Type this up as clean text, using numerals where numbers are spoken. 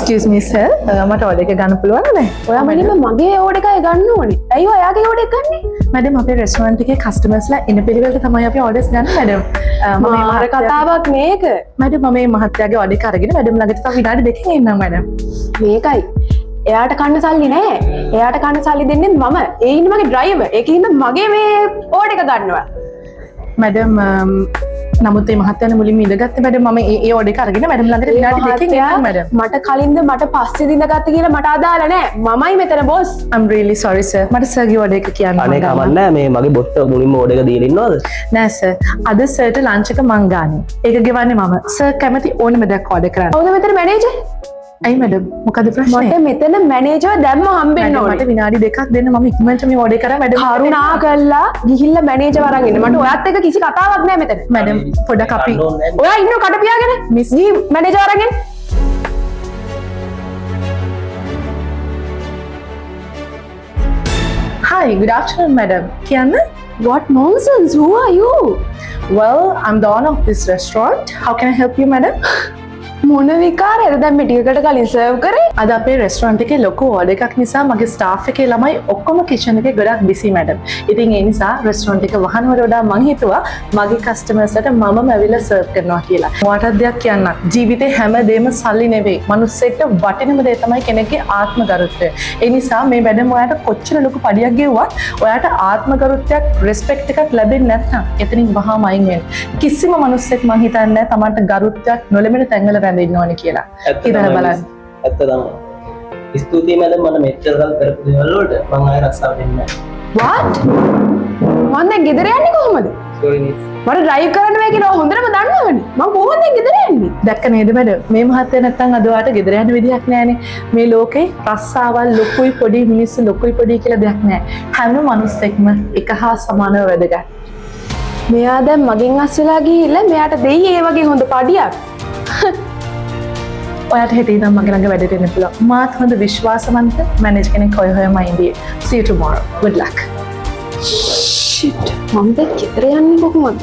Excuse me sir, මට order එක ගන්න පුළුවන්ද නේ? ඔයා මගෙන් මගේ ඕඩර් එකයි ගන්න ඕනේ. ඇයි ඔයාගේ ඕඩර් එක ගන්නේ? මැඩම් අපේ රෙස්ටෝරන්ට් එකේ කස්ටමර්ස්ලා ඉන පිළිවෙලට තමයි අපි orders ගන්න මැඩම්. මාර කතාවක් මේක. මැඩම් මම මේ මහත්තයාගේ order එක අරගෙන මැඩම් ළඟට තව විනාඩි දෙකකින් එන්නම් මැඩම්. මේකයි. එයාට කන්න සල්ලි නෑ. එයාට කන්න සල්ලි දෙන්නේ මම. ඒ ඉන්නේ මගේ ඩ්‍රයිවර්. ඒකින්ද මගේ මේ ඕඩර් එක ගන්නවා. මැඩම් නමුත් මේ මහත්තයානේ මුලින්ම ඉඳගත්තේ මැඩම් මම ඒ order එක අරගෙන මැඩම් ළඟට විනාඩි දෙකකින් එන්නම් මැඩම්. මට කලින්ද මට පස්සේ දිනගත්ත කියලා මට අදාළ නෑ. මමයි මෙතන boss. I'm really sorry sir. මට සර්ගේ order එක කියන්න අනේ කමන්නේ මේ මගේ බොස්ට මුලින්ම ඕඩර් එක දීලා ඉන්නවද? නෑ සර්. අද සර්ට ලන්ච් එක මං ගානේ. ඒක ගෙවන්නේ මම. සර් කැමති ඕනෙම දෙයක් order කරන්න. කවුද මෙතන මැනේජර්? ඇයි මැඩම් මොකද ප්‍රශ්නේ? මට මෙතන මැනේජර් දැම්ම හම්බෙන්න ඕනේ. මට විනාඩි දෙකක් දෙන්න මම ඉක්මනට මේ order කරා මැඩම්. කරුණා කරලා ගිහිල්ලා මැනේජර් වරන් එන්න. මට ඔයත් එක්ක කිසි කතාවක් නෑ මෙතන. මැඩම් පොඩක් අපි ඔයා ඉන්නව කට පියාගෙන මිස් ජී මැනේජර් වරන් එන්න. Hi, good afternoon madam. කියන්න? What nonsense? Who are you? Well, I'm the owner of this restaurant. How can I help you madam? මොන විකාරයද දැන් මේ ටිකකට කලින් සර්ව් කරේ? අද අපේ රෙස්ටෝරන්ට් එකේ ලොකු ඕඩර් එකක් නිසා මගේ ස්ටාෆ් එකේ ළමයි ඔක්කොම කිචන් එකේ ගොඩක් බිසි මැඩම්. ඉතින් ඒ නිසා රෙස්ටෝරන්ට් එක වහනවට වඩා මං හිතුවා මගේ කස්ටමර්ස්ලට මමම ඇවිල්ලා සර්ව් කරනවා කියලා. ඔයාටත් දෙයක් කියන්න. ජීවිතේ හැමදේම සල්ලි නෙවෙයි. මනුස්සයෙක්ට වටිනම දේ තමයි කෙනෙක්ගේ ආත්මගරුත්වය. ඒ නිසා මේ මැඩම් ඔයාට කොච්චර ලොකු පඩියක් ගෙව්වත් ඔයාට ආත්මගරුත්වයක් රෙස්පෙක්ට් එකක් ලැබෙන්නේ නැත්නම් එතනින් වහාම අයින් වෙන්න. කිසිම මනුස්සයෙක් මං හිතන්නේ නැහැ Tamanට ගරුත්වයක් නොලැබෙන තැන්වල ඉන්න ඕනේ කියලා. ඉතින් බලන්න. ඇත්ත තමයි. ස්තුතියි මැඩම් මම මෙච්චර කල් කරපු දේවල් වලට මම ආයෙ රස්සාව දෙන්නේ නැහැ. What? මම දැන් ගෙදර යන්නේ කොහොමද? Sorry miss. මට ඩ්‍රයිව් කරන්න බෑ කියලා හොඳටම දන්නවනේ. මම කොහොමද දැන් ගෙදර යන්නේ? දැක්ක නේද මැඩම්? මේ මහත්තයා නැත්තම් අද ඔයාට ගෙදර යන්න විදියක් නැහැනේ. මේ ලෝකේ රස්සාවල් ලොකුයි පොඩි මිනිස්සු ලොකුයි පොඩි කියලා දෙයක් නැහැ. හැම මිනිස්සෙක්ම එක හා සමානව වැදගත්. මෙයා දැන් මගෙන් අස් වෙලා ගිහිල්ලා මෙයාට දෙයි ඒ වගේ හොඳ පඩියක්. ඔයාට හෙට ඉඳන් මගේ ළඟ වැඩට එන්න පුළුවන්. මාත් හොඳ විශ්වාසවන්ත මැනේජර් කෙනෙක් හොයම ඉඳී. See you tomorrow. Good luck. Shit. මම දැන් ගෙදර යන්නේ කොහොමද?